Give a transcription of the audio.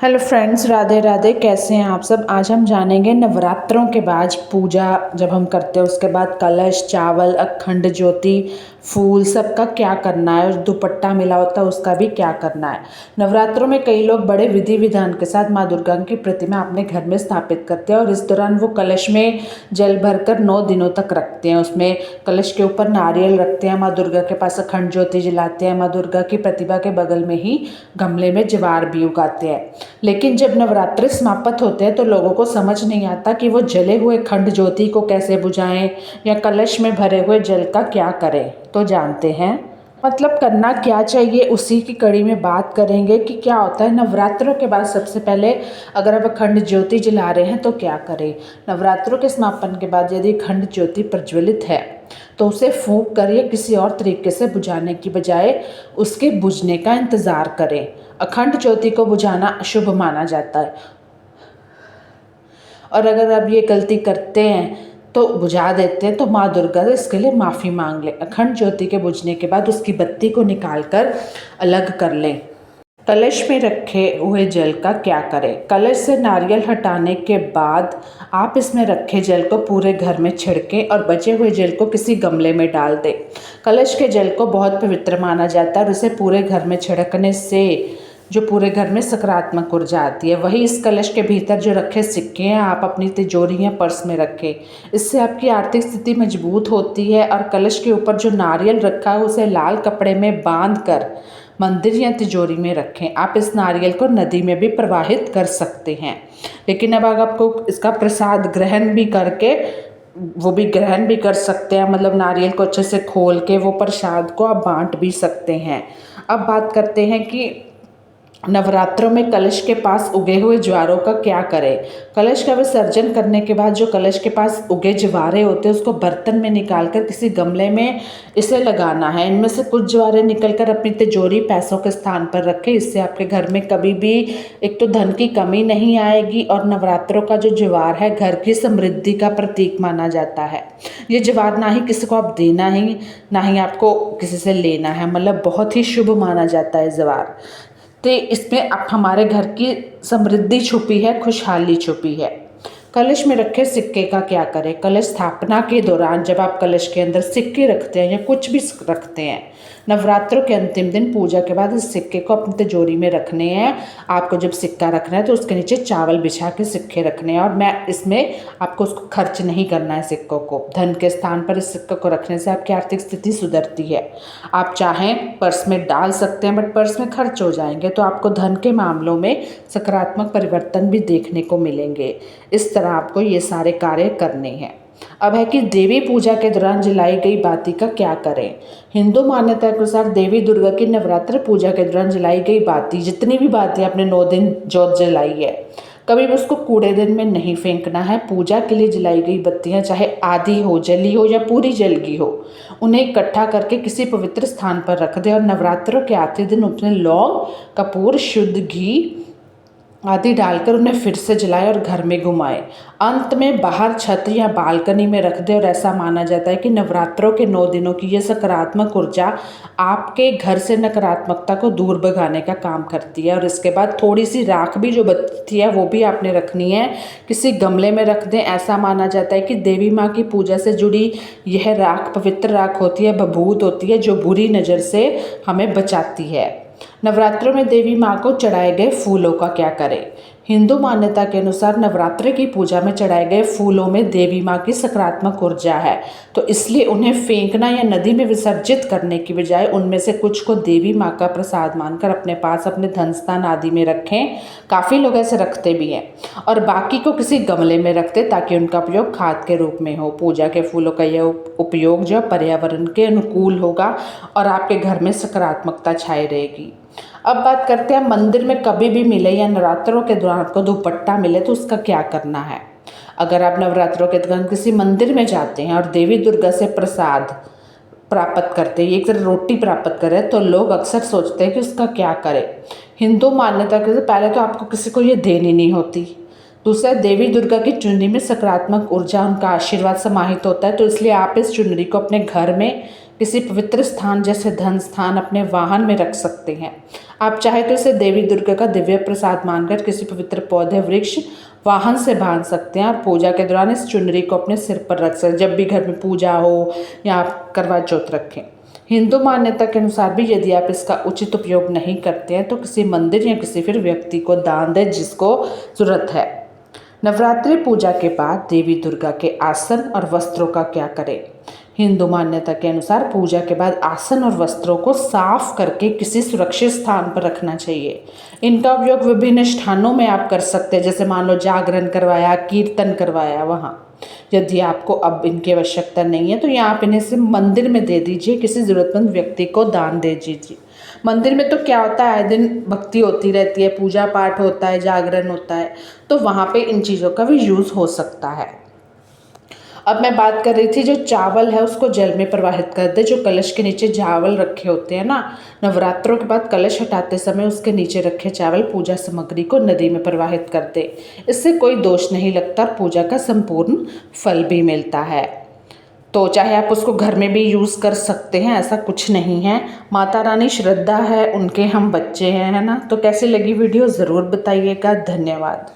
Hello friends, Radhe Radhe. कैसे हैं आप सब। आज हम जानेंगे नवरात्रों के बाद पूजा जब हम करते हैं उसके बाद कलश, चावल, अखंड ज्योति, फूल सबका क्या करना है और दुपट्टा मिला होता है उसका भी क्या करना है। नवरात्रों में कई लोग बड़े विधि विधान के साथ माँ दुर्गा की प्रतिमा अपने घर में स्थापित करते हैं और इस दौरान वो कलश में जल भरकर 9 दिनों तक रखते हैं। उसमें कलश के ऊपर नारियल रखते हैं, माँ दुर्गा के पास अखंड ज्योति जलाते हैं, माँ दुर्गा की प्रतिमा के बगल में ही गमले में ज्वार भी उगाते हैं। लेकिन जब नवरात्रि समाप्त होते हैं तो लोगों को समझ नहीं आता कि वो जले हुए खंड ज्योति को कैसे बुझाएं या कलश में भरे हुए जल का क्या करें। तो जानते हैं मतलब करना क्या चाहिए, उसी की कड़ी में बात करेंगे कि क्या होता है नवरात्रों के बाद। सबसे पहले अगर आप अखंड ज्योति जला रहे हैं तो क्या करें। नवरात्रों के समापन के बाद यदि अखंड ज्योति प्रज्वलित है तो उसे फूंक कर या किसी और तरीके से बुझाने की बजाय उसके बुझने का इंतज़ार करें। अखंड ज्योति को बुझाना अशुभ माना जाता है और अगर आप ये गलती करते हैं तो बुझा देते हैं तो माँ दुर्गा से इसके लिए माफ़ी मांग लें। अखंड ज्योति के बुझने के बाद उसकी बत्ती को निकालकर अलग कर लें। कलश में रखे हुए जल का क्या करें। कलश से नारियल हटाने के बाद आप इसमें रखे जल को पूरे घर में छिड़कें और बचे हुए जल को किसी गमले में डाल दें। कलश के जल को बहुत पवित्र माना जाता है और उसे पूरे घर में छिड़कने से जो पूरे घर में सकारात्मक ऊर्जा आती है। वही इस कलश के भीतर जो रखे सिक्के हैं आप अपनी तिजोरी या पर्स में रखें। इससे आपकी आर्थिक स्थिति मजबूत होती है। और कलश के ऊपर जो नारियल रखा है उसे लाल कपड़े में बांध कर मंदिर या तिजोरी में रखें। आप इस नारियल को नदी में भी प्रवाहित कर सकते हैं। लेकिन अब आपको इसका प्रसाद ग्रहण भी करके वो भी ग्रहण भी कर सकते हैं, मतलब नारियल को अच्छे से खोल के वो प्रसाद को आप बांट भी सकते हैं। अब बात करते हैं कि नवरात्रों में कलश के पास उगे हुए ज्वारों का क्या करें। कलश का विसर्जन करने के बाद जो कलश के पास उगे ज्वारे होते हैं उसको बर्तन में निकालकर किसी गमले में इसे लगाना है। इनमें से कुछ ज्वारे निकलकर अपनी तिजोरी पैसों के स्थान पर रखें। इससे आपके घर में कभी भी एक तो धन की कमी नहीं आएगी और नवरात्रों का जो ज्वार है घर की समृद्धि का प्रतीक माना जाता है। ये ज्वार ना ही किसी को आप देना ही ना ही आपको किसी से लेना है, मतलब बहुत ही शुभ माना जाता है ज्वार। तो इसमें अब हमारे घर की समृद्धि छुपी है, खुशहाली छुपी है। कलश में रखे सिक्के का क्या करें। कलश स्थापना के दौरान जब आप कलश के अंदर सिक्के रखते हैं या कुछ भी रखते हैं, नवरात्रों के अंतिम दिन पूजा के बाद इस सिक्के को अपनी तिजोरी में रखने हैं। आपको जब सिक्का रखना है तो उसके नीचे चावल बिछा के सिक्के रखने हैं और मैं इसमें आपको उसको खर्च नहीं करना है। सिक्कों को धन के स्थान पर इस सिक्के को रखने से आपकी आर्थिक स्थिति सुधरती है। आप चाहें पर्स में डाल सकते हैं बट पर्स में खर्च हो जाएंगे तो आपको धन के मामलों में सकारात्मक परिवर्तन भी देखने को मिलेंगे। इस तरह आपको ये सारे कार्य करने हैं। अब है कि देवी पूजा के दौरान जलाई गई बाती का क्या करें। हिंदू मान्यता के अनुसार देवी दुर्गा की नवरात्र पूजा के दौरान जलाई गई बाती, जितनी भी बाती आपने 9 दिन जोत जलाई है, कभी भी उसको कूड़ेदान में नहीं फेंकना है। पूजा के लिए जलाई गई बत्तियां चाहे आधी हो, जली हो या पूरी जल गई हो, उन्हें इकट्ठा करके किसी पवित्र स्थान पर रख दें और नवरात्रों के आखिरी दिन उसमें लौंग, कपूर, शुद्ध घी आदि डालकर उन्हें फिर से जलाएं और घर में घुमाएं। अंत में बाहर छत या बालकनी में रख दें और ऐसा माना जाता है कि नवरात्रों के 9 दिनों की ये सकारात्मक ऊर्जा आपके घर से नकारात्मकता को दूर भगाने का काम करती है। और इसके बाद थोड़ी सी राख भी जो बचती है वो भी आपने रखनी है, किसी गमले में रख दें। ऐसा माना जाता है कि देवी माँ की पूजा से जुड़ी यह राख पवित्र राख होती है, भभूत होती है, जो बुरी नज़र से हमें बचाती है। नवरात्रों में देवी माँ को चढ़ाए गए फूलों का क्या करें। हिंदू मान्यता के अनुसार नवरात्रि की पूजा में चढ़ाए गए फूलों में देवी माँ की सकारात्मक ऊर्जा है, तो इसलिए उन्हें फेंकना या नदी में विसर्जित करने की बजाय उनमें से कुछ को देवी माँ का प्रसाद मानकर अपने पास अपने धन स्थान आदि में रखें। काफ़ी लोग ऐसे रखते भी हैं और बाकी को किसी गमले में रखते ताकि उनका उपयोग खाद के रूप में हो। पूजा के फूलों का यह उपयोग जो पर्यावरण के अनुकूल होगा और आपके घर में सकारात्मकता छाई रहेगी। अब बात करते हैं मंदिर में कभी भी मिले या नवरात्रों के दौरान आपको दुपट्टा मिले तो उसका क्या करना है। अगर आप नवरात्रों के दौरान किसी मंदिर में जाते हैं और देवी दुर्गा से प्रसाद प्राप्त करते हैं, एक तरह रोटी प्राप्त करें, तो लोग अक्सर सोचते हैं कि उसका क्या करें। हिंदू मान्यता के पहले तो आपको किसी को ये देनी नहीं होती। दूसरा, देवी दुर्गा की चुनरी में सकारात्मक ऊर्जा, उनका आशीर्वाद समाहित होता है, तो इसलिए आप इस चुनरी को अपने घर में किसी पवित्र स्थान जैसे धन स्थान अपने वाहन में रख सकते हैं। आप चाहे तो इसे देवी दुर्गा का दिव्य प्रसाद मानकर किसी पवित्र पौधे वृक्ष वाहन से बांध सकते हैं और पूजा के दौरान इस चुनरी को अपने सिर पर रख सकते हैं, जब भी घर में पूजा हो या आप करवा चौथ रखें। हिंदू मान्यता के अनुसार भी यदि आप इसका उचित उपयोग नहीं करते हैं तो किसी मंदिर या किसी फिर व्यक्ति को दान दें जिसको ज़रूरत है। नवरात्रि पूजा के बाद देवी दुर्गा के आसन और वस्त्रों का क्या करें? हिंदू मान्यता के अनुसार पूजा के बाद आसन और वस्त्रों को साफ करके किसी सुरक्षित स्थान पर रखना चाहिए। इनका उपयोग विभिन्न स्थानों में आप कर सकते हैं, जैसे मान लो जागरण करवाया, कीर्तन करवाया वहाँ। यदि आपको अब इनकी आवश्यकता नहीं है तो या आप इन्हें से मंदिर में दे दीजिए, किसी ज़रूरतमंद व्यक्ति को दान दे दीजिए। मंदिर में तो क्या होता है, आए दिन भक्ति होती रहती है, पूजा पाठ होता है, जागरण होता है, तो वहाँ पे इन चीज़ों का भी यूज़ हो सकता है। अब मैं बात कर रही थी जो चावल है उसको जल में प्रवाहित कर दे। जो कलश के नीचे चावल रखे होते हैं ना, नवरात्रों के बाद कलश हटाते समय उसके नीचे रखे चावल पूजा सामग्री को नदी में प्रवाहित कर दे। इससे कोई दोष नहीं लगता और पूजा का संपूर्ण फल भी मिलता है। तो चाहे आप उसको घर में भी यूज़ कर सकते हैं, ऐसा कुछ नहीं है। माता रानी श्रद्धा है, उनके हम बच्चे हैं, है ना। तो कैसी लगी वीडियो ज़रूर बताइएगा। धन्यवाद।